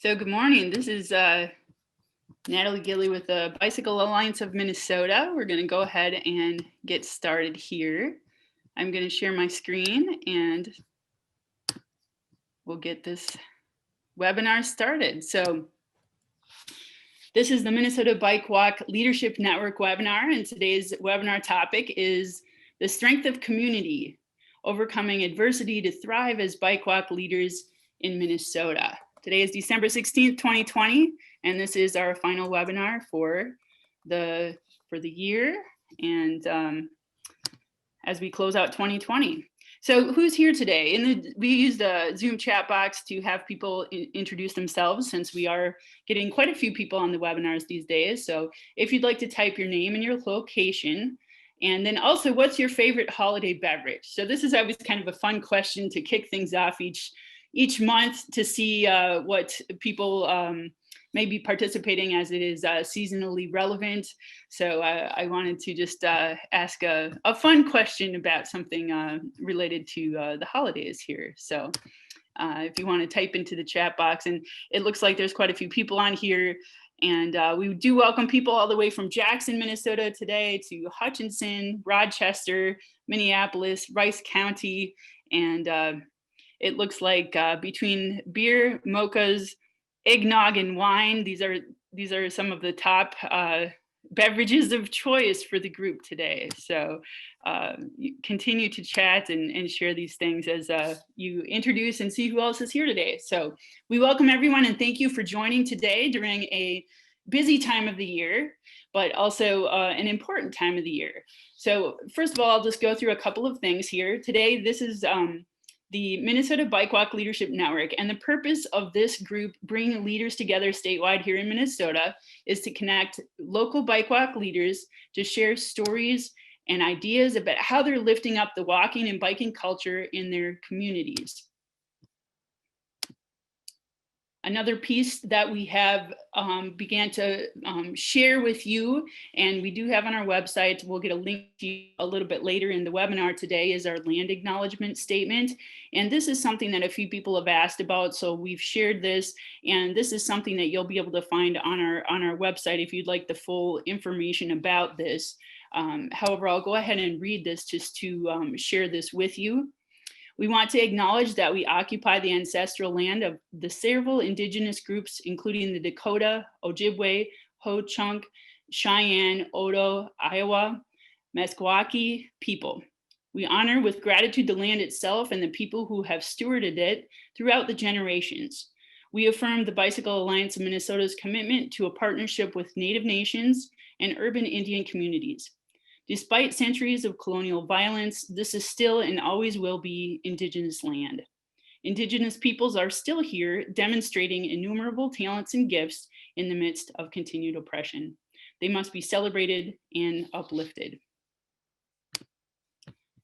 So good morning. This is Natalie Gille with the Bicycle Alliance of Minnesota. We're going to go ahead and get started here. I'm going to share my screen and we'll get this webinar started. So this is the Minnesota Bike Walk Leadership Network webinar, and today's webinar topic is the strength of community, overcoming adversity to thrive as bike walk leaders in Minnesota. Today is December 16th, 2020, and this is our final webinar for the year and as we close out 2020. So who's here today? We use the Zoom chat box to have people introduce themselves, since we are getting quite a few people on the webinars these days. So if you'd like to type your name and your location, and then also what's your favorite holiday beverage? So this is always kind of a fun question to kick things off each month to see what people may be participating, as it is seasonally relevant. So I wanted to just ask a fun question about something related to the holidays here. So if you want to type into the chat box, and it looks like there's quite a few people on here. And we do welcome people all the way from Jackson, Minnesota today, to Hutchinson, Rochester, Minneapolis, Rice County, and it looks like between beer, mochas, eggnog, and wine, these are some of the top beverages of choice for the group today. So you continue to chat and share these things as you introduce and see who else is here today. So we welcome everyone and thank you for joining today during a busy time of the year, but also an important time of the year. So first of all, I'll just go through a couple of things here. Today, this is the Minnesota Bike Walk Leadership Network, and the purpose of this group bringing leaders together statewide here in Minnesota is to connect local bike walk leaders to share stories and ideas about how they're lifting up the walking and biking culture in their communities. Another piece that we have began to share with you, and we do have on our website, we'll get a link to you a little bit later in the webinar today, is our land acknowledgement statement. And this is something that a few people have asked about, so we've shared this, and this is something that you'll be able to find on our website if you'd like the full information about this. However, I'll go ahead and read this just to share this with you. We want to acknowledge that we occupy the ancestral land of the several indigenous groups, including the Dakota, Ojibwe, Ho-Chunk, Cheyenne, Odo, Iowa, Meskwaki people. We honor with gratitude the land itself and the people who have stewarded it throughout the generations. We affirm the Bicycle Alliance of Minnesota's commitment to a partnership with Native nations and urban Indian communities. Despite centuries of colonial violence, this is still and always will be Indigenous land. Indigenous peoples are still here, demonstrating innumerable talents and gifts in the midst of continued oppression. They must be celebrated and uplifted.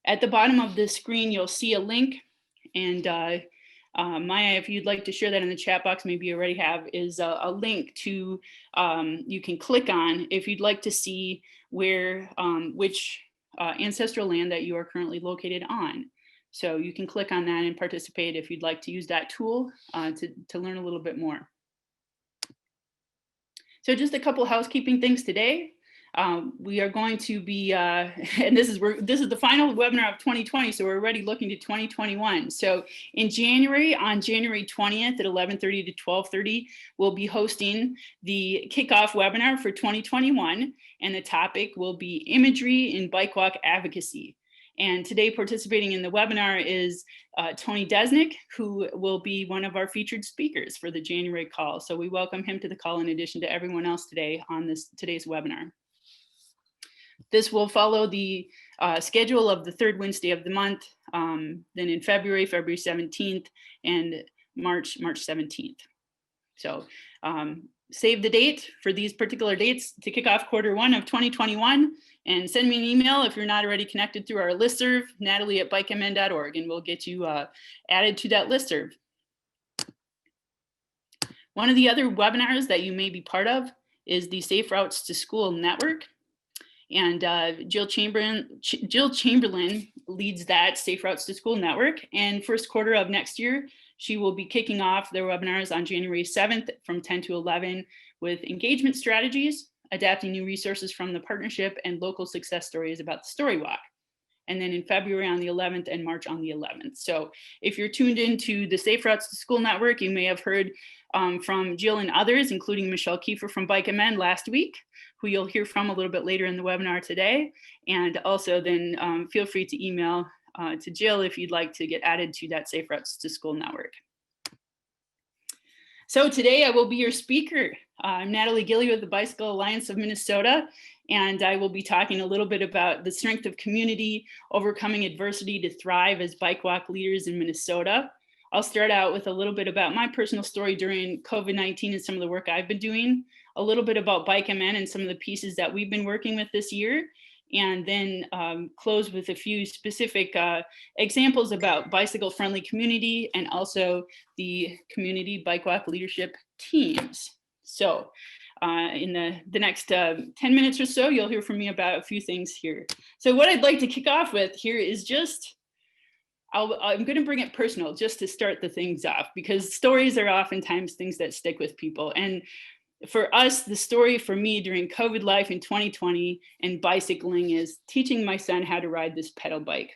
At the bottom of the screen, you'll see a link, and Maya, if you'd like to share that in the chat box, maybe you already have, is a link to, you can click on if you'd like to see where, which ancestral land that you are currently located on. So you can click on that and participate if you'd like to use that tool to learn a little bit more. So just a couple housekeeping things today. We are going to be, and this is the final webinar of 2020, so we're already looking to 2021. So in January, on January 20th at 11:30 to 12:30, we'll be hosting the kickoff webinar for 2021, and the topic will be imagery in bike walk advocacy. And today participating in the webinar is Tony Desnick, who will be one of our featured speakers for the January call. So we welcome him to the call in addition to everyone else today on today's webinar. This will follow the schedule of the third Wednesday of the month, then in February 17th, and March 17th. So save the date for these particular dates to kick off Q1 of 2021, and send me an email if you're not already connected through our listserv, natalie@bikemn.org, and we'll get you added to that listserv. One of the other webinars that you may be part of is the Safe Routes to School Network. And Jill Chamberlain leads that Safe Routes to School network. And first quarter of next year, She will be kicking off their webinars on January 7th from 10 to 11 with engagement strategies, adapting new resources from the partnership, and local success stories about the Story Walk. And then in February on the 11th and March on the 11th. So if you're tuned into the Safe Routes to School Network, you may have heard from Jill and others, including Michelle Kiefer from Bike MN last week, who you'll hear from a little bit later in the webinar today. And also then feel free to email to Jill if you'd like to get added to that Safe Routes to School Network. So today I will be your speaker. I'm Natalie Gille with the Bicycle Alliance of Minnesota, and I will be talking a little bit about the strength of community, overcoming adversity to thrive as bike walk leaders in Minnesota. I'll start out with a little bit about my personal story during COVID-19 and some of the work I've been doing, a little bit about Bike MN and some of the pieces that we've been working with this year, and then close with a few specific examples about bicycle-friendly community and also the community bike walk leadership teams. So in the next 10 minutes or so, you'll hear from me about a few things here. So what I'd like to kick off with here is just, I'm going to bring it personal just to start the things off, because stories are oftentimes things that stick with people. And for us, the story for me during COVID life in 2020 and bicycling is teaching my son how to ride this pedal bike.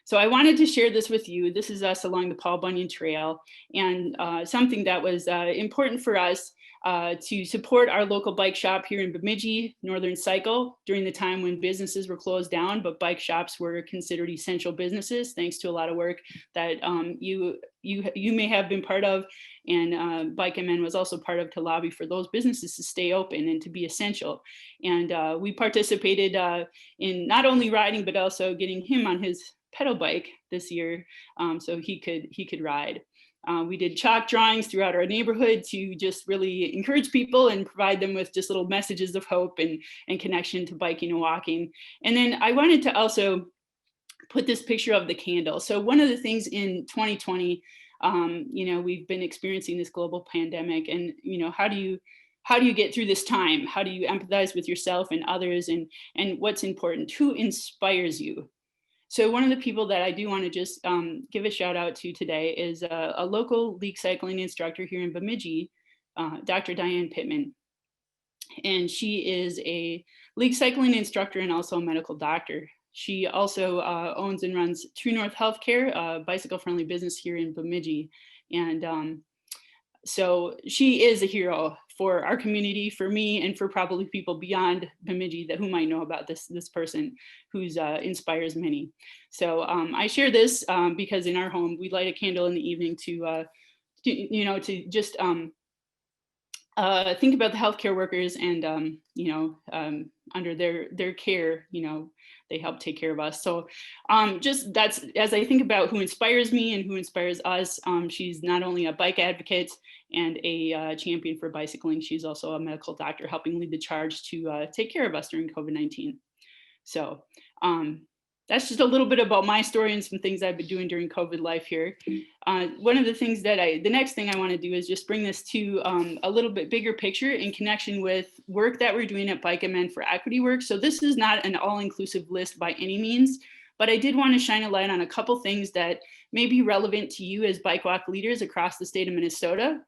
So I wanted to share this with you. This is us along the Paul Bunyan Trail, and something that was important for us to support our local bike shop here in Bemidji, Northern Cycle, during the time when businesses were closed down, but bike shops were considered essential businesses, thanks to a lot of work that you may have been part of, and Bike MN was also part of, to lobby for those businesses to stay open and to be essential. And we participated in not only riding, but also getting him on his pedal bike this year so he could ride. We did chalk drawings throughout our neighborhood to just really encourage people and provide them with just little messages of hope and connection to biking and walking. And then I wanted to also put this picture of the candle. So one of the things in 2020, we've been experiencing this global pandemic, and how do you get through this time? How do you empathize with yourself and others, and what's important? Who inspires you? So one of the people that I do want to just give a shout out to today is a local League Cycling Instructor here in Bemidji, Dr. Diane Pittman. And she is a League Cycling Instructor and also a medical doctor. She also owns and runs True North Healthcare, a bicycle-friendly business here in Bemidji. And so she is a hero for our community, for me, and for probably people beyond Bemidji who might know about this person who's inspires many. So I share this because in our home we light a candle in the evening to just think about the healthcare workers, and under their care, they help take care of us. So just that's, as I think about who inspires me and who inspires us, she's not only a bike advocate and a champion for bicycling, she's also a medical doctor helping lead the charge to take care of us during COVID-19. So that's just a little bit about my story and some things I've been doing during COVID life here. One of the things that the next thing I want to do is just bring this to a little bit bigger picture in connection with work that we're doing at Bike MN for equity work. So this is not an all-inclusive list by any means, but I did want to shine a light on a couple things that may be relevant to you as bike walk leaders across the state of Minnesota.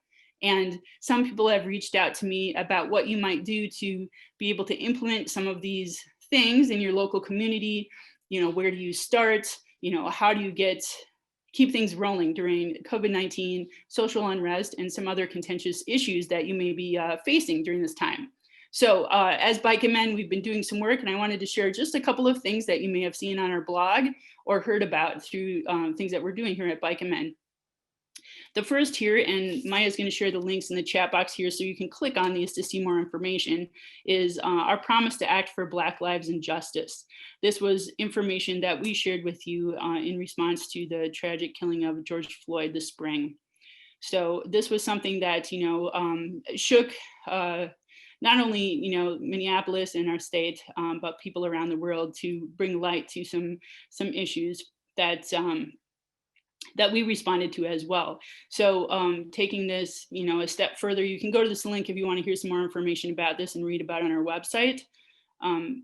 And some people have reached out to me about what you might do to be able to implement some of these things in your local community. Where do you start? How do you keep things rolling during COVID-19, social unrest, and some other contentious issues that you may be facing during this time? So as Bike MN, we've been doing some work, and I wanted to share just a couple of things that you may have seen on our blog or heard about through things that we're doing here at Bike MN. The first here, and Maya's going to share the links in the chat box here so you can click on these to see more information, is our promise to act for Black lives and justice. This was information that we shared with you in response to the tragic killing of George Floyd this spring. So this was something that, shook not only, Minneapolis and our state, but people around the world, to bring light to some issues that we responded to as well. So taking this, a step further, you can go to this link if you want to hear some more information about this and read about it on our website.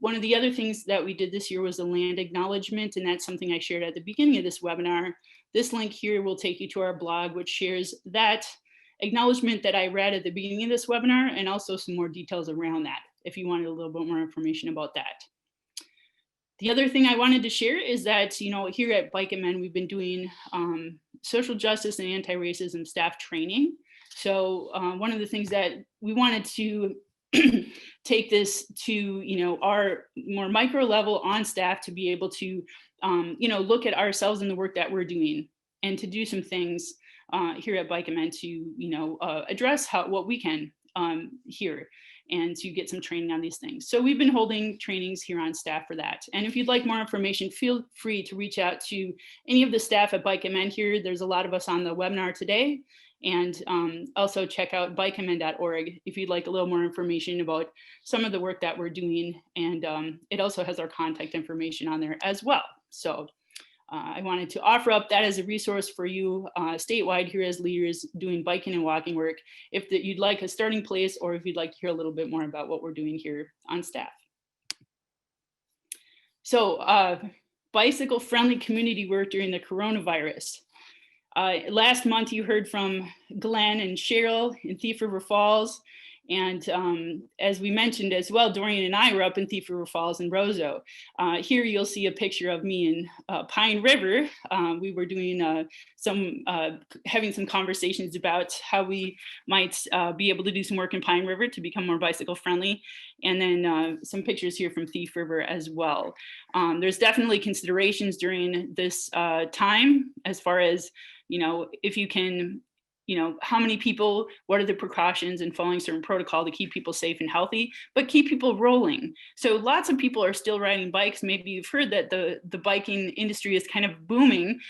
One of the other things that we did this year was a land acknowledgement, and that's something I shared at the beginning of this webinar. This link here will take you to our blog, which shares that acknowledgement that I read at the beginning of this webinar, and also some more details around that, if you wanted a little bit more information about that. The other thing I wanted to share is that, here at Bike and Men, we've been doing social justice and anti-racism staff training. So one of the things that we wanted to take this to, our more micro level on staff to be able to, look at ourselves and the work that we're doing, and to do some things here at Bike and Men to, address what we can here, and to get some training on these things. So we've been holding trainings here on staff for that. And if you'd like more information, feel free to reach out to any of the staff at Bike and Men here. There's a lot of us on the webinar today. And also check out bikeandmen.org if you'd like a little more information about some of the work that we're doing. And it also has our contact information on there as well. So I wanted to offer up that as a resource for you statewide here as leaders doing biking and walking work, if you'd like a starting place, or if you'd like to hear a little bit more about what we're doing here on staff. So bicycle friendly community work during the coronavirus. Last month, you heard from Glenn and Cheryl in Thief River Falls. And as we mentioned as well, Dorian and I were up in Thief River Falls and Roseau. Here you'll see a picture of me in Pine River. We were doing having some conversations about how we might be able to do some work in Pine River to become more bicycle friendly. And then some pictures here from Thief River as well. There's definitely considerations during this time as far as, if you can, how many people, what are the precautions, and following certain protocol to keep people safe and healthy, but keep people rolling. So lots of people are still riding bikes. Maybe you've heard that the biking industry is kind of booming.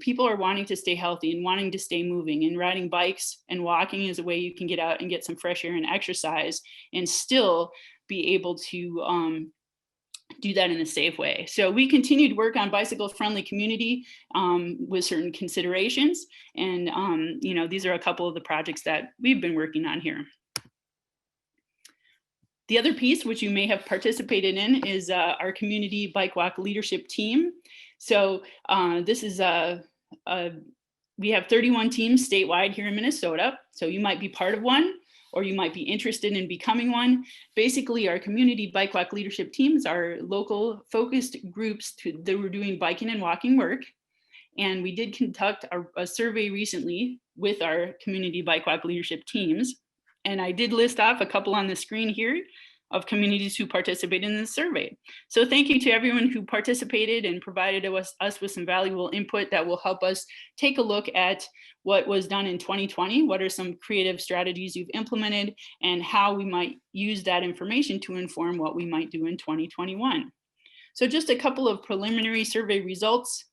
People are wanting to stay healthy and wanting to stay moving, and riding bikes and walking is a way you can get out and get some fresh air and exercise and still be able to do that in a safe way. So we continue to work on bicycle friendly community with certain considerations. And, these are a couple of the projects that we've been working on here. The other piece, which you may have participated in, is our community bike walk leadership team. So this is we have 31 teams statewide here in Minnesota. So you might be part of one, or you might be interested in becoming one. Basically, our community bike walk leadership teams are local focused groups that were doing biking and walking work. And we did conduct a survey recently with our community bike walk leadership teams. And I did list off a couple on the screen here of communities who participated in the survey. So thank you to everyone who participated and provided us with some valuable input that will help us take a look at what was done in 2020, what are some creative strategies you've implemented, and how we might use that information to inform what we might do in 2021. So just a couple of preliminary survey results.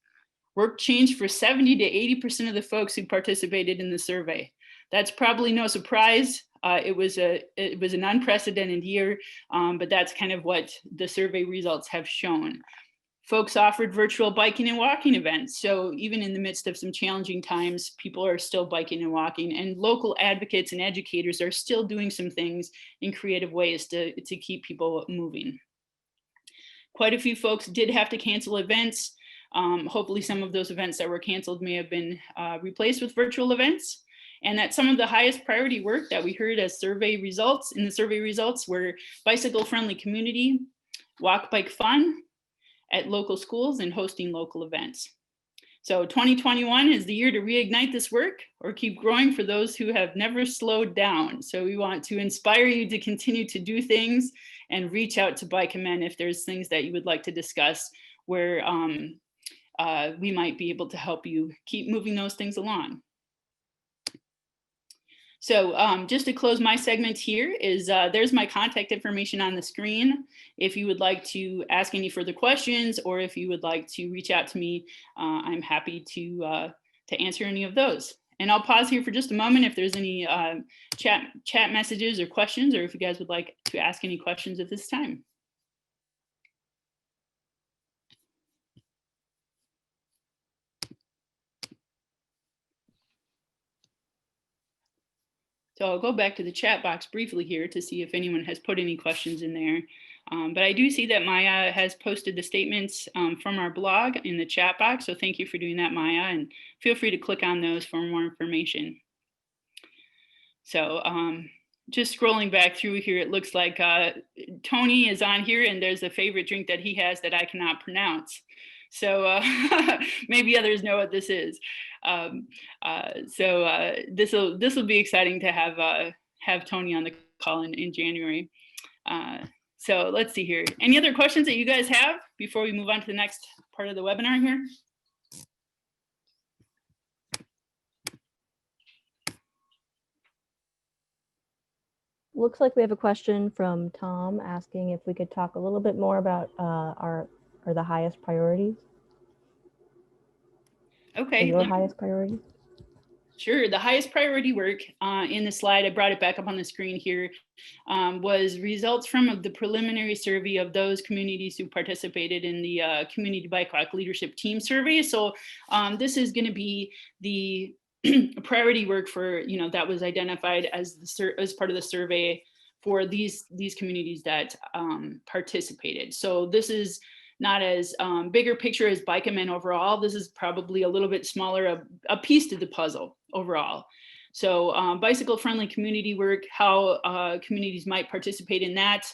Work changed for 70 to 80% of the folks who participated in the survey. That's probably no surprise. It was an unprecedented year, but that's kind of what the survey results have shown. Folks offered virtual biking and walking events. So even in the midst of some challenging times, people are still biking and walking, and local advocates and educators are still doing some things in creative ways to keep people moving. Quite a few folks did have to cancel events. Hopefully some of those events that were canceled may have been replaced with virtual events. And that some of the highest priority work that we heard as survey results were bicycle friendly community, walk bike fun at local schools, and hosting local events. So 2021 is the year to reignite this work or keep growing for those who have never slowed down. So we want to inspire you to continue to do things and reach out to Bike and Men if there's things that you would like to discuss where we might be able to help you keep moving those things along. So just to close my segment here is there's my contact information on the screen. If you would like to ask any further questions, or if you would like to reach out to me, I'm happy to answer any of those. And I'll pause here for just a moment if there's any chat messages or questions, or if you guys would like to ask any questions at this time. So I'll go back to the chat box briefly here to see if anyone has put any questions in there. But I do see that Maya has posted the statements from our blog in the chat box. So thank you for doing that, Maya, and feel free to click on those for more information. So just scrolling back through here, it looks like Tony is on here, and there's a favorite drink that he has that I cannot pronounce. So maybe others know what this is. This will be exciting to have Tony on the call in January. So let's see here. Any other questions that you guys have before we move on to the next part of the webinar here? Looks like we have a question from Tom asking if we could talk a little bit more about the highest priorities. Okay. Your highest priority? Sure. The highest priority work in the slide, I brought it back up on the screen here, was results from the preliminary survey of those communities who participated in the Community Bike Walk Leadership Team Survey. So this is going to be the priority work for, that was identified as part of the survey for these communities that participated. So this is not as bigger picture as BWLN overall. This is probably a little bit smaller, a piece to the puzzle overall. So bicycle friendly community work, how communities might participate in that.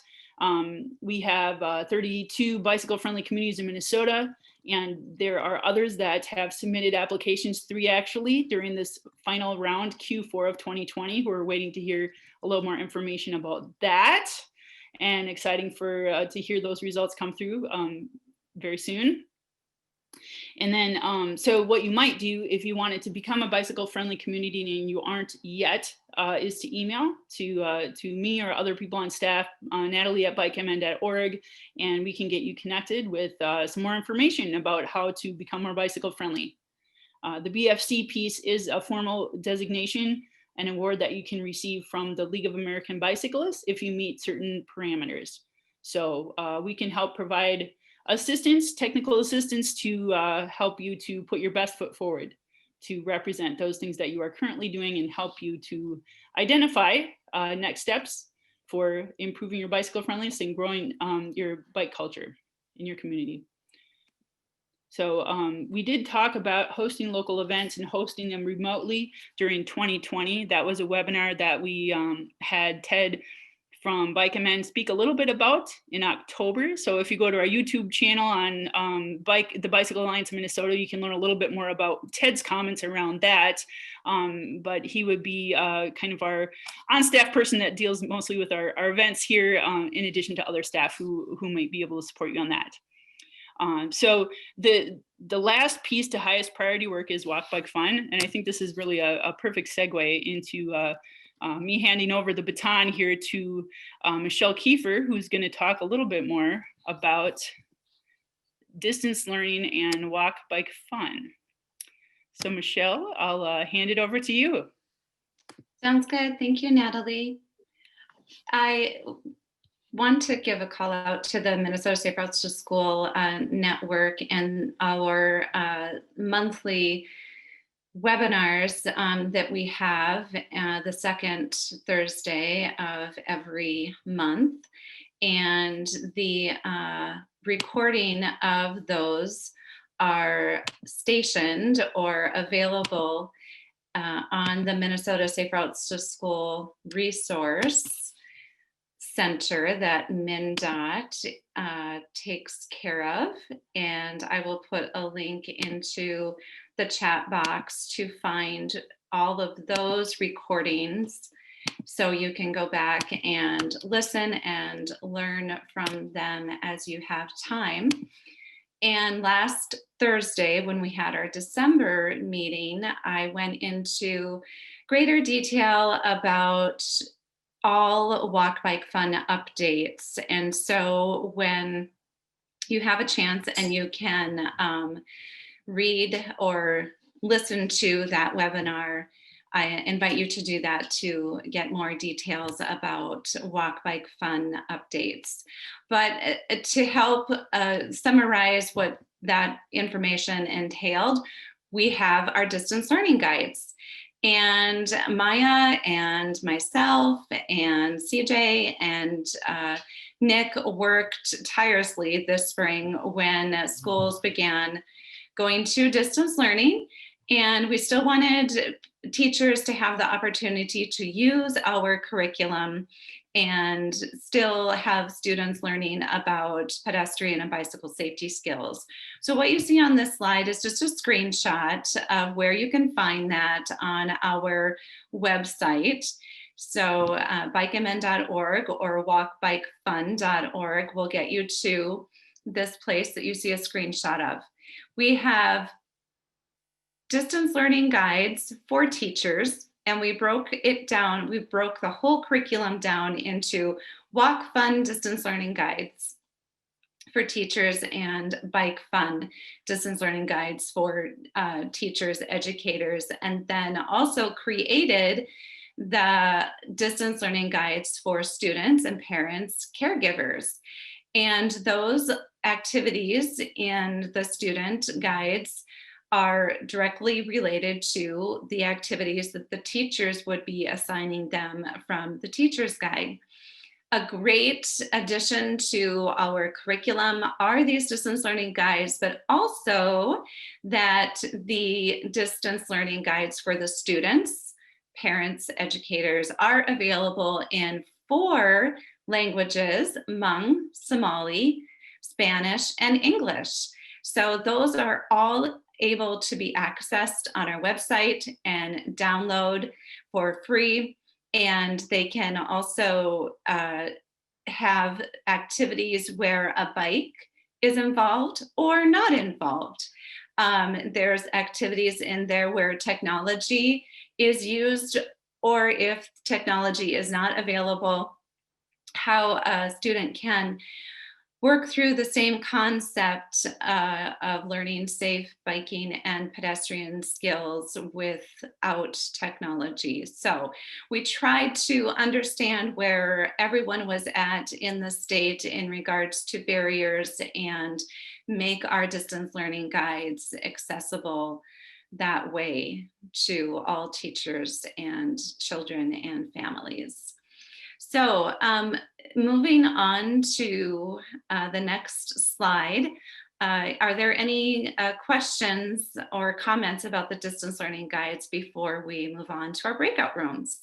We have 32 bicycle friendly communities in Minnesota, and there are others that have submitted applications, 3 actually, during this final round, Q4 of 2020. We're waiting to hear a little more information about that, and exciting for to hear those results come through very soon. And then, so what you might do if you wanted to become a bicycle friendly community and you aren't yet, is to email to me or other people on staff, natalie@bikemn.org, and we can get you connected with some more information about how to become more bicycle friendly. The BFC piece is a formal designation, an award that you can receive from the League of American Bicyclists if you meet certain parameters. So we can help provide assistance, technical assistance to help you to put your best foot forward to represent those things that you are currently doing and help you to identify next steps for improving your bicycle friendliness and growing your bike culture in your community. So we did talk about hosting local events and hosting them remotely during 2020. That was a webinar that we had Ted from BWLN speak a little bit about in October. So if you go to our YouTube channel on the Bicycle Alliance of Minnesota, you can learn a little bit more about Ted's comments around that. But he would be kind of our on-staff person that deals mostly with our events here, in addition to other staff who might be able to support you on that. So the last piece to highest priority work is Walk Bike Fun. And I think this is really a perfect segue into me handing over the baton here to Michelle Kiefer, who's going to talk a little bit more about distance learning and Walk Bike Fun. So Michelle, I'll hand it over to you. Sounds good. Thank you, Natalie. I want to give a call out to the Minnesota Safe Routes to School network and our monthly webinars that we have the second Thursday of every month. And the recording of those are stationed or available on the Minnesota Safe Routes to School resource center that MnDOT takes care of. And I will put a link into the chat box to find all of those recordings so you can go back and listen and learn from them as you have time. And last Thursday, when we had our December meeting, I went into greater detail about all Walk Bike Fun updates. And so when you have a chance and you can read or listen to that webinar, I invite you to do that to get more details about Walk Bike Fun updates. But to help summarize what that information entailed, we have our distance learning guides. And Maya and myself and CJ and Nick worked tirelessly this spring when schools began going to distance learning, and we still wanted teachers to have the opportunity to use our curriculum and still have students learning about pedestrian and bicycle safety skills. So what you see on this slide is just a screenshot of where you can find that on our website. So bikemn.org or walkbikefun.org will get you to this place that you see a screenshot of. We have distance learning guides for teachers, and we broke it down. We broke the whole curriculum down into walk fun distance learning guides for teachers and bike fun distance learning guides for teachers, educators, and then also created the distance learning guides for students and parents, caregivers. And those activities in the student guides are directly related to the activities that the teachers would be assigning them from the teacher's guide. A great addition to our curriculum are these distance learning guides, but also that the distance learning guides for the students, parents, educators are available in 4 languages: Hmong, Somali, Spanish, and English. So those are all able to be accessed on our website and download for free. And they can also have activities where a bike is involved or not involved. There's activities in there where technology is used, or if technology is not available, how a student can work through the same concept of learning safe biking and pedestrian skills without technology. So we tried to understand where everyone was at in the state in regards to barriers and make our distance learning guides accessible that way to all teachers and children and families. So moving on to the next slide, are there any questions or comments about the distance learning guides before we move on to our breakout rooms?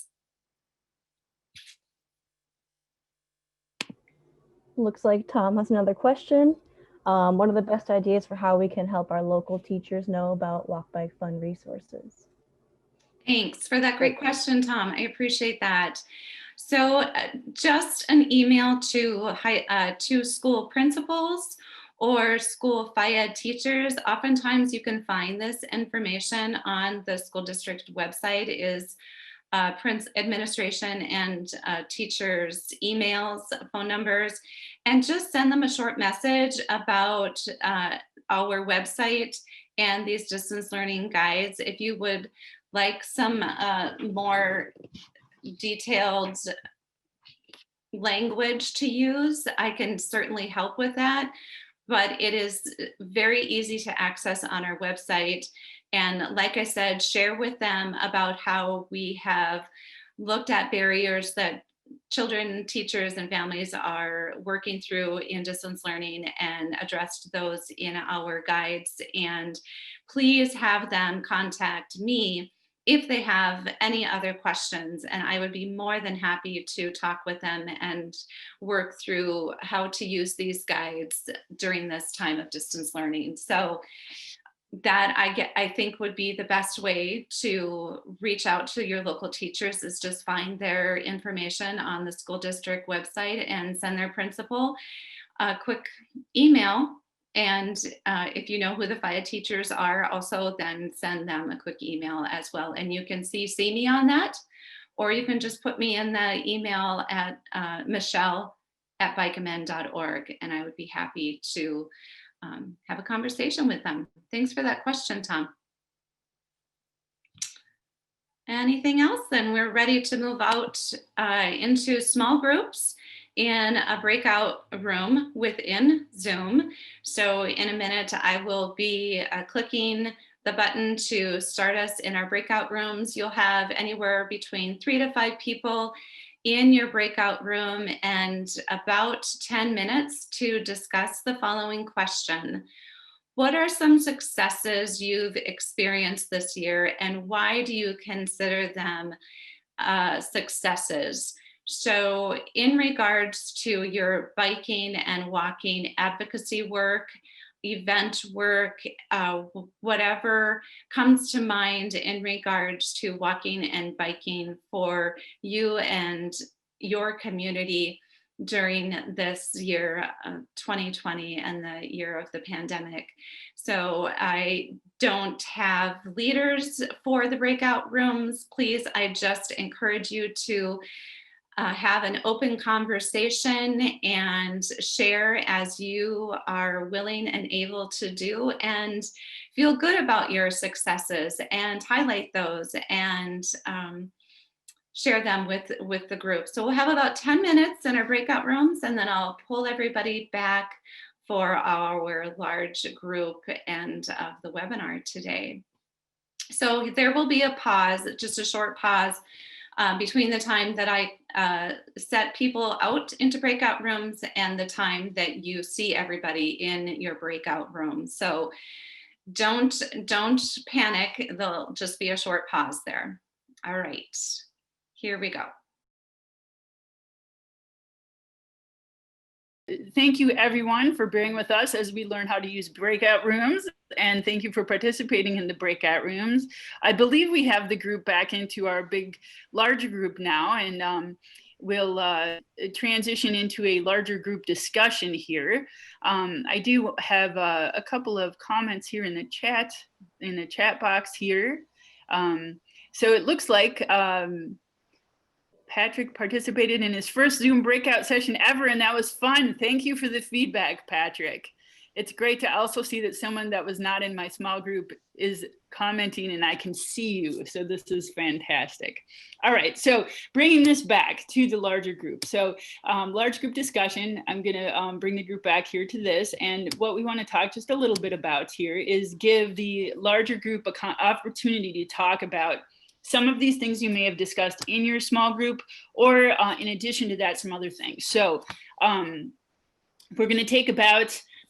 Looks like Tom has another question. What are the best ideas for how we can help our local teachers know about Walk Bike Fun resources? Thanks for that great question, Tom. I appreciate that. So just an email to school principals or school FIED teachers. Oftentimes you can find this information on the school district website, is administration and teachers' emails, phone numbers, and just send them a short message about our website and these distance learning guides. If you would like some more detailed language to use, I can certainly help with that, but it is very easy to access on our website. And like I said, share with them about how we have looked at barriers that children, teachers, and families are working through in distance learning and addressed those in our guides. And please have them contact me if they have any other questions, and I would be more than happy to talk with them and work through how to use these guides during this time of distance learning. So that I think would be the best way to reach out to your local teachers, is just find their information on the school district website and send their principal a quick email. And if you know who the FIED teachers are, also then send them a quick email as well. And you can CC me on that, or you can just put me in the email at michelle@bikemn.org, and I would be happy to have a conversation with them. Thanks for that question, Tom. Anything else? Then we're ready to move out into small groups in a breakout room within Zoom. So in a minute, I will be clicking the button to start us in our breakout rooms. You'll have anywhere between 3 to 5 people in your breakout room and about 10 minutes to discuss the following question. What are some successes you've experienced this year, and why do you consider them successes? So in regards to your biking and walking advocacy work, event work, whatever comes to mind in regards to walking and biking for you and your community during this year, 2020, and the year of the pandemic. So I don't have leaders for the breakout rooms. Please, I just encourage you to have an open conversation and share as you are willing and able to do, and feel good about your successes and highlight those and share them with the group. So we'll have about 10 minutes in our breakout rooms, and then I'll pull everybody back for our large group end of the webinar today. So there will be a pause, just a short pause, between the time that I set people out into breakout rooms and the time that you see everybody in your breakout room. So don't panic, there'll just be a short pause there. All right, here we go. Thank you everyone for bearing with us as we learn how to use breakout rooms, and thank you for participating in the breakout rooms. I believe we have the group back into our larger group now, and we'll transition into a larger group discussion here. I do have a couple of comments here in the chat box here. So it looks like Patrick participated in his first Zoom breakout session ever, and that was fun. Thank you for the feedback, Patrick. It's great to also see that someone that was not in my small group is commenting and I can see you. So this is fantastic. All right, so bringing this back to the larger group. So large group discussion, I'm gonna bring the group back here to this. And what we wanna talk just a little bit about here is give the larger group an opportunity to talk about some of these things you may have discussed in your small group, or in addition to that, some other things. So we're going to take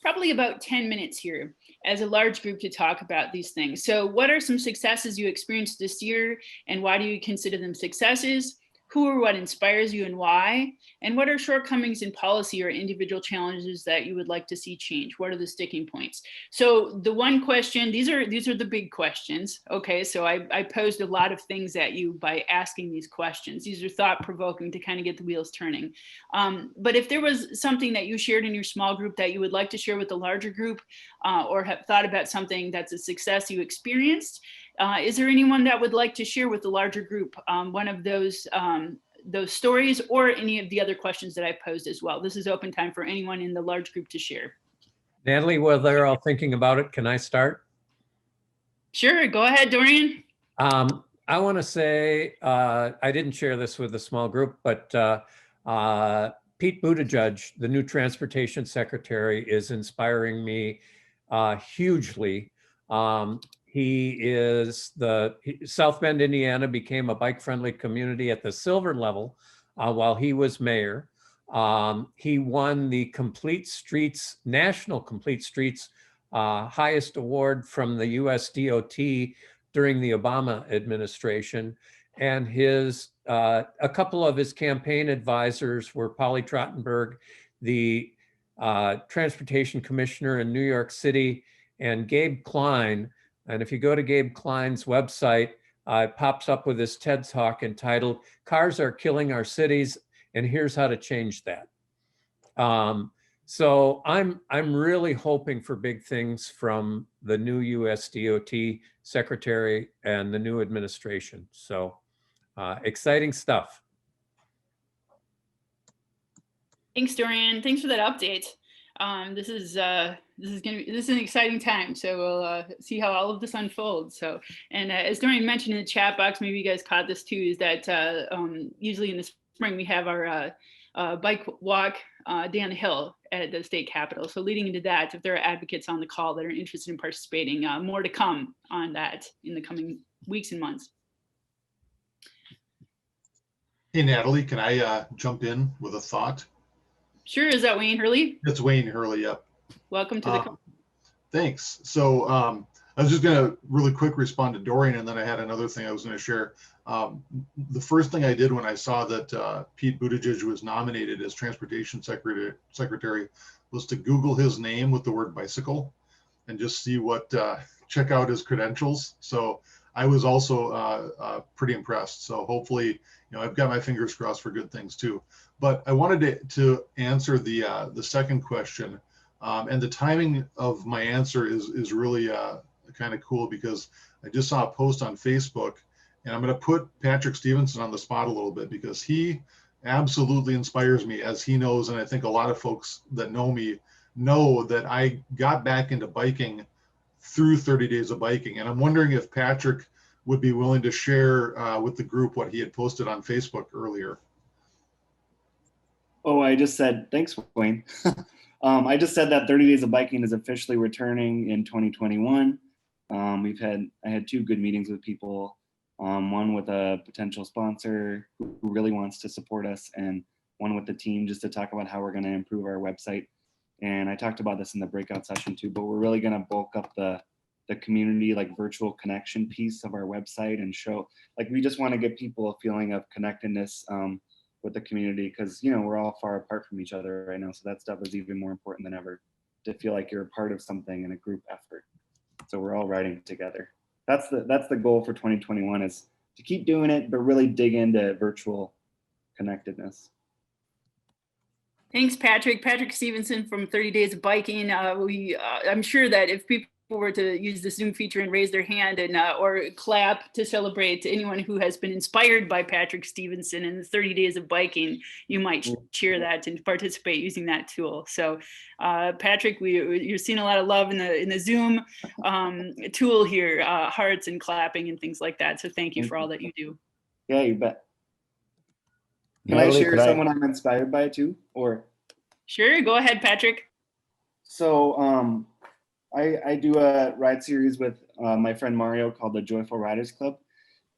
probably about 10 minutes here as a large group to talk about these things. So what are some successes you experienced this year, and why do you consider them successes? Who or what inspires you and why? And what are shortcomings in policy or individual challenges that you would like to see change? What are the sticking points? So the one question, these are the big questions. Okay, so I posed a lot of things at you by asking these questions. These are thought-provoking to kind of get the wheels turning. But if there was something that you shared in your small group that you would like to share with the larger group, or have thought about something that's a success you experienced, is there anyone that would like to share with the larger group one of those stories, or any of the other questions that I posed as well? This is open time for anyone in the large group to share. Natalie, while they're all thinking about it, can I start? Sure, go ahead, Dorian. I want to say, I didn't share this with the small group, but Pete Buttigieg, the new transportation secretary, is inspiring me hugely. South Bend, Indiana became a bike-friendly community at the silver level while he was mayor. He won the National Complete Streets highest award from the US DOT during the Obama administration. And a couple of his campaign advisors were Polly Trottenberg, the transportation commissioner in New York City, and Gabe Klein. And if you go to Gabe Klein's website, it pops up with this TED Talk entitled "Cars Are Killing Our Cities, and Here's How to Change That." So I'm really hoping for big things from the new US DOT secretary and the new administration. So exciting stuff. Thanks, Dorian. Thanks for that update. This is an exciting time. So we'll see how all of this unfolds. So, and as Dorian mentioned in the chat box, maybe you guys caught this too, is that usually in the spring we have our bike walk down the hill at the state capitol. So leading into that, if there are advocates on the call that are interested in participating, more to come on that in the coming weeks and months. Hey, Natalie, can I jump in with a thought? Sure. Is that Wayne Hurley? It's Wayne Hurley, yep. Welcome to the call. Thanks. So I was just going to really quick respond to Dorian, and then I had another thing I was going to share. The first thing I did when I saw that Pete Buttigieg was nominated as Transportation Secretary was to Google his name with the word bicycle and just see what, check out his credentials. So I was also pretty impressed. So hopefully, I've got my fingers crossed for good things too. But I wanted to answer the second question. And the timing of my answer is really kind of cool because I just saw a post on Facebook, and I'm going to put Patrick Stevenson on the spot a little bit because he absolutely inspires me, as he knows, and I think a lot of folks that know me know that I got back into biking through 30 Days of Biking. And I'm wondering if Patrick would be willing to share with the group what he had posted on Facebook earlier. Oh, I just said, thanks, Wayne. I just said that 30 Days of Biking is officially returning in 2021. I had 2 good meetings with people, one with a potential sponsor who really wants to support us, and one with the team just to talk about how we're going to improve our website. And I talked about this in the breakout session too, but we're really going to bulk up the community, like virtual connection piece of our website, and show, like, we just want to give people a feeling of connectedness with the community, because we're all far apart from each other right now. So that stuff is even more important than ever, to feel like you're a part of something in a group effort. So we're all riding together. That's the goal for 2021, is to keep doing it, but really dig into virtual connectedness. Thanks, Patrick. Patrick Stevenson from 30 Days of Biking. I'm sure that if people were to use the Zoom feature and raise their hand and or clap to celebrate anyone who has been inspired by Patrick Stevenson and the 30 Days of Biking, you might cheer that and participate using that tool. So, Patrick, you're seeing a lot of love in the Zoom tool here, hearts and clapping and things like that. So thank you for all that you do. Yeah, you bet. Can Natalie, I share someone I'm inspired by too? Or sure, go ahead, Patrick. So I do a ride series with my friend Mario called the Joyful Riders Club,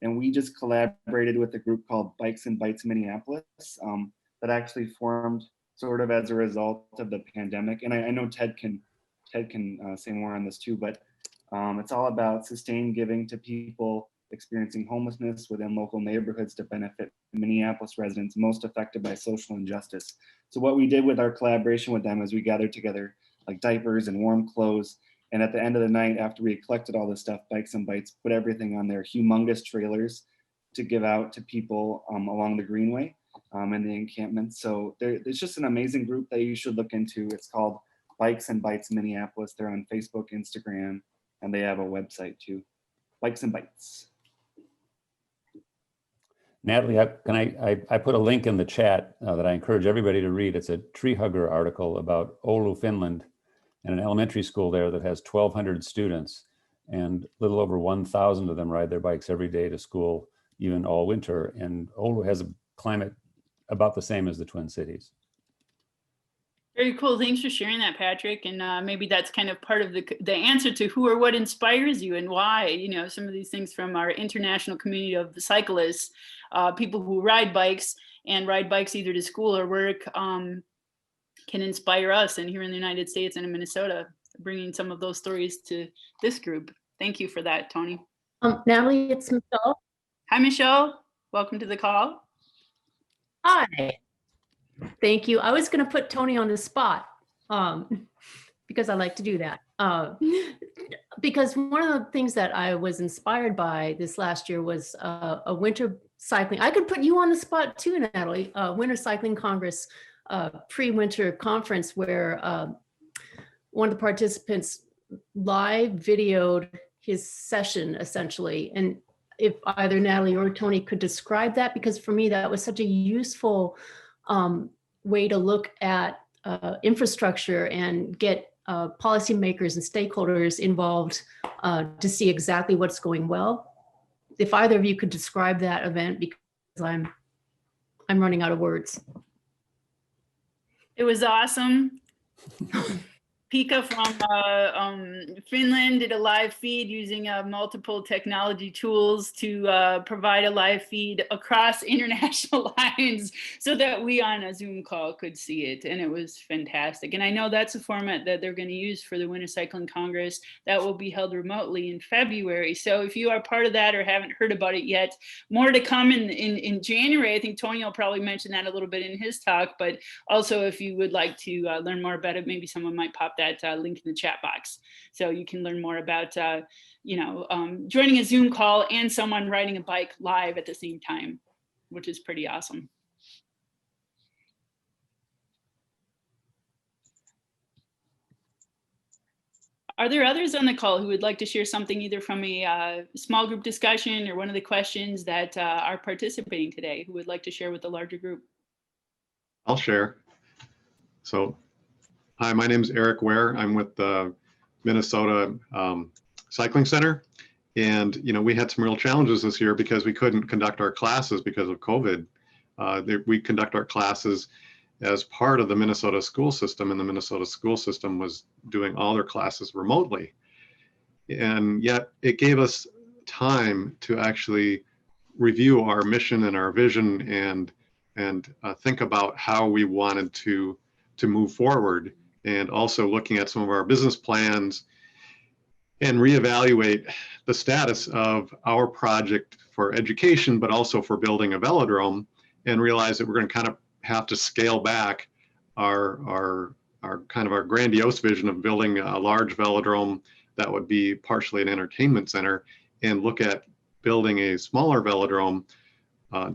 and we just collaborated with a group called Bikes and Bites Minneapolis that actually formed sort of as a result of the pandemic. And I know Ted can say more on this too, but it's all about sustained giving to people experiencing homelessness within local neighborhoods to benefit Minneapolis residents most affected by social injustice. So what we did with our collaboration with them is we gathered together like diapers and warm clothes. And at the end of the night, after we collected all this stuff, Bikes and Bites put everything on their humongous trailers to give out to people along the Greenway and the encampment. So it's just an amazing group that you should look into. It's called Bikes and Bites Minneapolis. They're on Facebook, Instagram, and they have a website too. Bikes and Bites. Natalie, I put a link in the chat that I encourage everybody to read. It's a tree hugger article about Oulu, Finland, and an elementary school there that has 1,200 students, and a little over 1,000 of them ride their bikes every day to school, even all winter. And Oulu has a climate about the same as the Twin Cities. Very cool. Thanks for sharing that, Patrick. And maybe that's kind of part of the answer to who or what inspires you and why. Some of these things from our international community of cyclists, people who ride bikes either to school or work, can inspire us. And here in the United States and in Minnesota, bringing some of those stories to this group. Thank you for that, Tony. Natalie, it's Michelle. Hi, Michelle. Welcome to the call. Hi. Thank you. I was going to put Tony on the spot because I like to do that. Because one of the things that I was inspired by this last year was a winter cycling. I could put you on the spot too, Natalie. Winter Cycling Congress pre-winter conference where one of the participants live videoed his session essentially. And if either Natalie or Tony could describe that, because for me, that was such a useful way to look at infrastructure and get policymakers and stakeholders involved to see exactly what's going well. If either of you could describe that event, because I'm running out of words. It was awesome. Pika from Finland did a live feed using multiple technology tools to provide a live feed across international lines so that we on a Zoom call could see it. And it was fantastic. And I know that's a format that they're going to use for the Winter Cycling Congress that will be held remotely in February. So if you are part of that or haven't heard about it yet, more to come in January. I think Tony will probably mention that a little bit in his talk, but also if you would like to learn more about it, maybe someone might pop that link in the chat box. So you can learn more about, joining a Zoom call and someone riding a bike live at the same time, which is pretty awesome. Are there others on the call who would like to share something either from a small group discussion or one of the questions that are participating today, who would like to share with the larger group? I'll share. So, hi, my name is Eric Ware. I'm with the Minnesota Cycling Center. And, we had some real challenges this year because we couldn't conduct our classes because of COVID. We conduct our classes as part of the Minnesota school system, and the Minnesota school system was doing all their classes remotely. And yet it gave us time to actually review our mission and our vision and think about how we wanted to move forward, and also looking at some of our business plans and reevaluate the status of our project for education, but also for building a velodrome, and realize that we're going to kind of have to scale back our grandiose vision of building a large velodrome that would be partially an entertainment center, and look at building a smaller velodrome,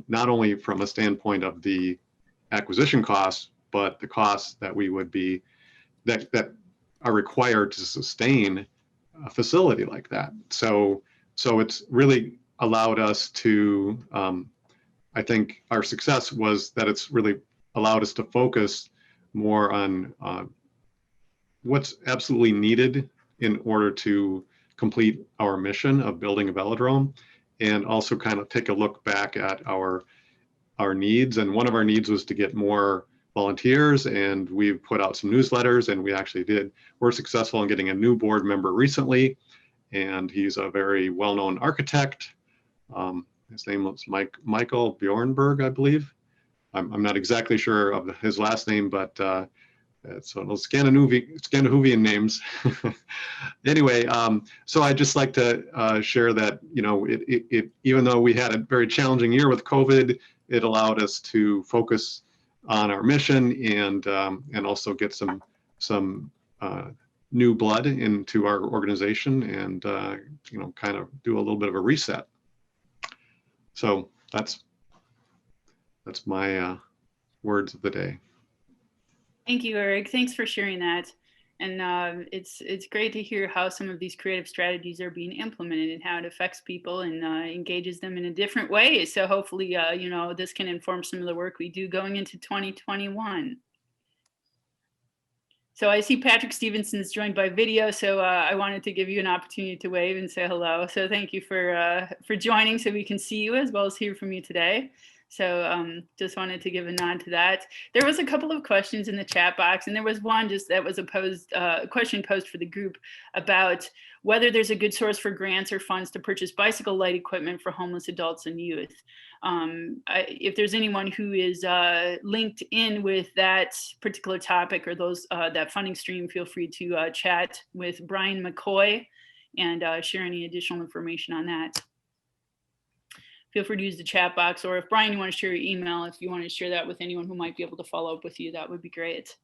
not only from a standpoint of the acquisition costs, but the costs that we would be, that are required to sustain a facility like that. So it's really allowed us to, I think our success was that it's really allowed us to focus more on what's absolutely needed in order to complete our mission of building a velodrome, and also kind of take a look back at our needs. And one of our needs was to get more volunteers, and we've put out some newsletters, and we're successful in getting a new board member recently, and he's a very well-known architect. His name was Michael Bjornberg, I believe. I'm not exactly sure of his last name, but it's one of those Scandinavian names. Anyway, so I'd just like to share that, even though we had a very challenging year with COVID, it allowed us to focus on our mission and also get some new blood into our organization, and kind of do a little bit of a reset. So that's my words of the day. Thank you, Eric. Thanks for sharing that. And it's great to hear how some of these creative strategies are being implemented and how it affects people and engages them in a different way. So hopefully, this can inform some of the work we do going into 2021. So I see Patrick Stevenson's joined by video, so I wanted to give you an opportunity to wave and say hello. So thank you for joining so we can see you as well as hear from you today. So just wanted to give a nod to that. There was a couple of questions in the chat box, and there was one just that was a question posed for the group about whether there's a good source for grants or funds to purchase bicycle light equipment for homeless adults and youth. If there's anyone who is linked in with that particular topic or those that funding stream, feel free to chat with Brian McCoy and share any additional information on that. Feel free to use the chat box, or if Brian, you want to share your email, if you want to share that with anyone who might be able to follow up with you, that would be great.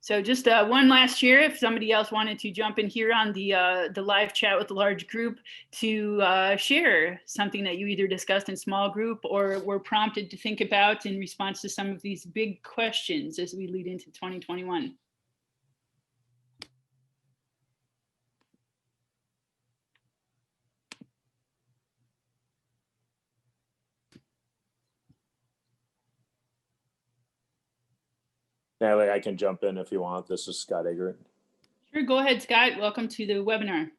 So just one last year, if somebody else wanted to jump in here on the live chat with the large group to share something that you either discussed in small group or were prompted to think about in response to some of these big questions as we lead into 2021. Natalie, I can jump in if you want. This is Scott Eggert. Sure, go ahead, Scott. Welcome to the webinar.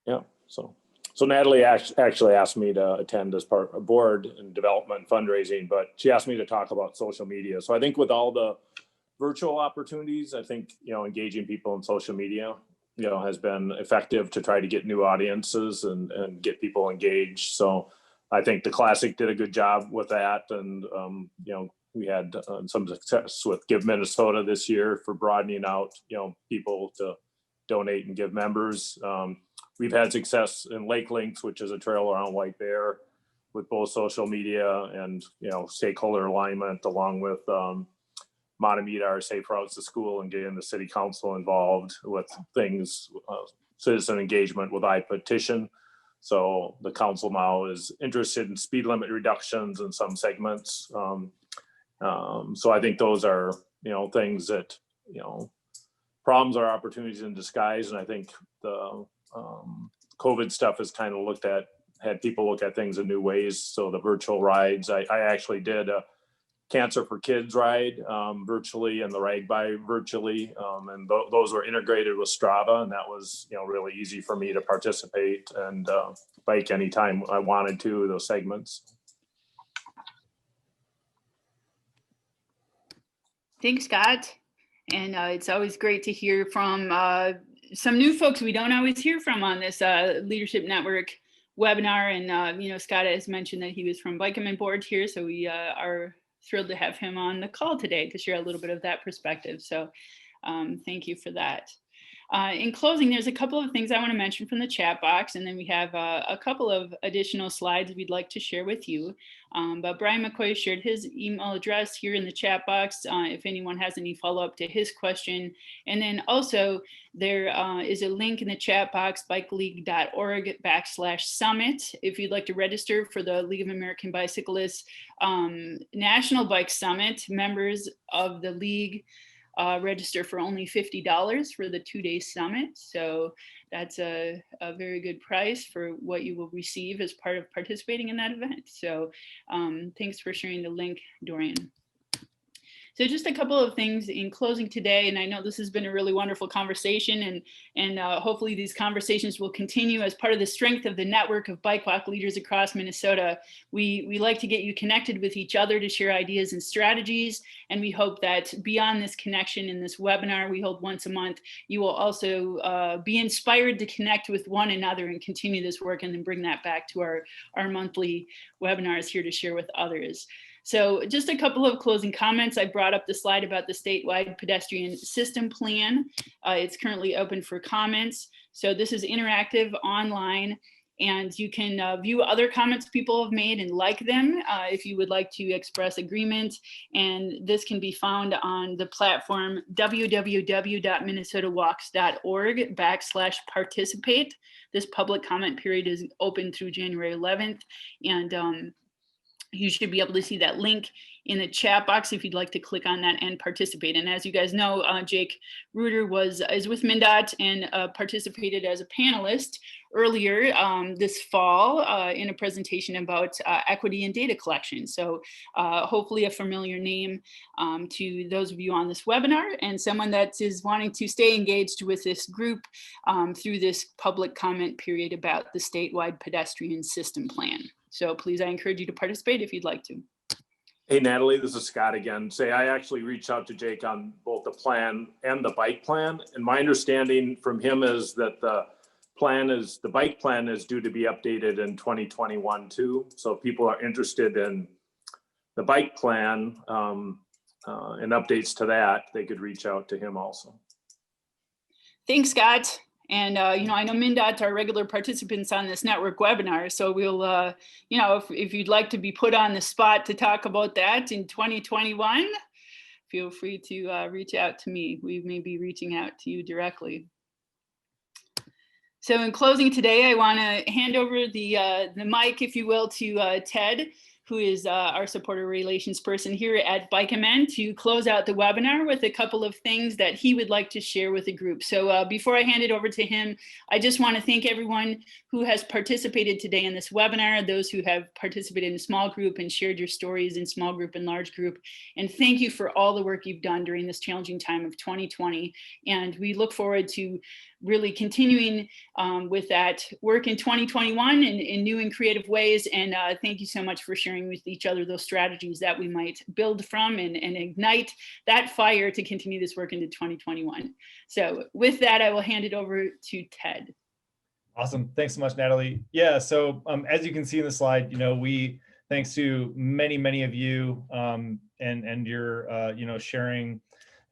Yeah, so Natalie actually asked me to attend as part of board and development fundraising, but she asked me to talk about social media. So I think with all the virtual opportunities. I think, engaging people in social media, has been effective to try to get new audiences and get people engaged. So I think the Classic did a good job with that. And, we had some success with Give Minnesota this year for broadening out, people to donate and give members. We've had success in Lake Links, which is a trail around White Bear, with both social media and, stakeholder alignment, along with Montemeter, our Safe Routes to School, and getting the city council involved with things, citizen engagement with iPetition. So the council now is interested in speed limit reductions in some segments. So I think those are, things that, problems are opportunities in disguise. And I think the COVID stuff has kind of had people look at things in new ways. So the virtual rides, I actually did a Cancer for Kids ride virtually, and the Ragby virtually, and those were integrated with Strava, and that was really easy for me to participate and bike anytime I wanted to, those segments. Thanks, Scott. And it's always great to hear from some new folks we don't always hear from on this Leadership Network webinar. And Scott has mentioned that he was from Bikeman Board here, so we are thrilled to have him on the call today to share a little bit of that perspective. So thank you for that. In closing, there's a couple of things I want to mention from the chat box, and then we have a couple of additional slides we'd like to share with you. But Brian McCoy shared his email address here in the chat box if anyone has any follow-up to his question. And then also there is a link in the chat box, bikeleague.org/summit, if you'd like to register for the League of American Bicyclists National Bike Summit. Members of the League register for only $50 for the 2-day summit. So that's a very good price for what you will receive as part of participating in that event. So thanks for sharing the link, Dorian. So just a couple of things in closing today, and I know this has been a really wonderful conversation, and hopefully these conversations will continue as part of the strength of the network of bike walk leaders across Minnesota. We like to get you connected with each other to share ideas and strategies, and we hope that beyond this connection in this webinar we hold once a month, you will also be inspired to connect with one another and continue this work, and then bring that back to our monthly webinars here to share with others. So just a couple of closing comments. I brought up the slide about the statewide pedestrian system plan. It's currently open for comments. So this is interactive online, and you can view other comments people have made and like them if you would like to express agreement. And this can be found on the platform www.minnesotawalks.org/participate. This public comment period is open through January 11th. And you should be able to see that link in the chat box if you'd like to click on that and participate. And as you guys know, Jake Reuter is with MnDOT and participated as a panelist earlier this fall in a presentation about equity and data collection. So hopefully a familiar name to those of you on this webinar, and someone that is wanting to stay engaged with this group through this public comment period about the statewide pedestrian system plan. So please, I encourage you to participate if you'd like to. Hey, Natalie, this is Scott again. I actually reached out to Jake on both the plan and the bike plan. And my understanding from him is that the bike plan is due to be updated in 2021 too. So if people are interested in the bike plan and updates to that, they could reach out to him also. Thanks, Scott. And, I know MnDOT are regular participants on this network webinar. So we'll, if you'd like to be put on the spot to talk about that in 2021, feel free to reach out to me. We may be reaching out to you directly. So in closing today, I want to hand over the mic, if you will, to Ted, who is our supporter relations person here at Bikeman, to close out the webinar with a couple of things that he would like to share with the group. So before I hand it over to him, I just want to thank everyone who has participated today in this webinar, those who have participated in small group and shared your stories in small group and large group. And thank you for all the work you've done during this challenging time of 2020. And we look forward to really continuing with that work in 2021 in new and creative ways. And thank you so much for sharing with each other those strategies that we might build from and ignite that fire to continue this work into 2021. So with that, I will hand it over to Ted. Awesome. Thanks so much, Natalie. Yeah, so as you can see in the slide, we, thanks to many of you and your, sharing,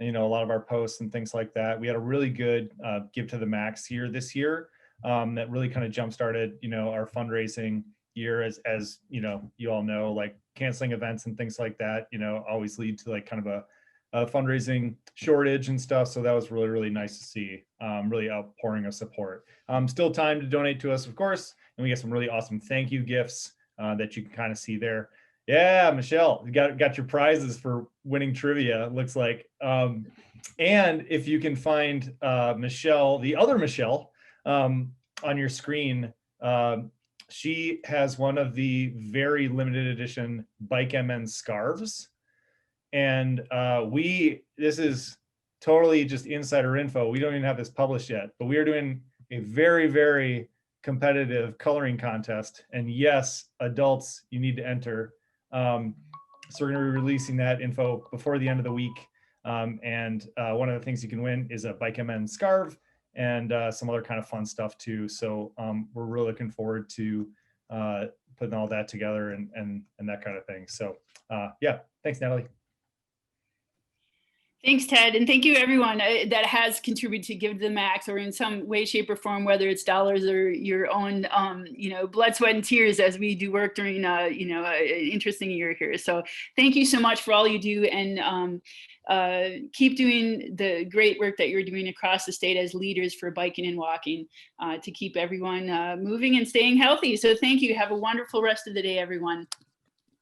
a lot of our posts and things like that. We had a really good Give to the Max here this year that really kind of jump-started, our fundraising year as you all know, like canceling events and things like that, always lead to like kind of a fundraising shortage and stuff. So that was really nice to see, really outpouring of support. Still time to donate to us, of course, and we get some really awesome thank you gifts that you can kind of see there. Yeah, Michelle, you got your prizes for winning trivia, it looks like. And if you can find Michelle, the other Michelle, on your screen, she has one of the very limited edition Bike MN scarves. And this is totally just insider info. We don't even have this published yet, but we are doing a very competitive coloring contest. And yes, adults, you need to enter. So we're gonna be releasing that info before the end of the week. And one of the things you can win is a Bike MN scarf and some other kind of fun stuff too. So we're really looking forward to putting all that together and that kind of thing. So yeah, thanks, Natalie. Thanks, Ted. And thank you everyone that has contributed to Give to the Max or in some way, shape or form, whether it's dollars or your own, blood, sweat and tears as we do work during, an interesting year here. So thank you so much for all you do and keep doing the great work that you're doing across the state as leaders for biking and walking to keep everyone moving and staying healthy. So thank you. Have a wonderful rest of the day, everyone.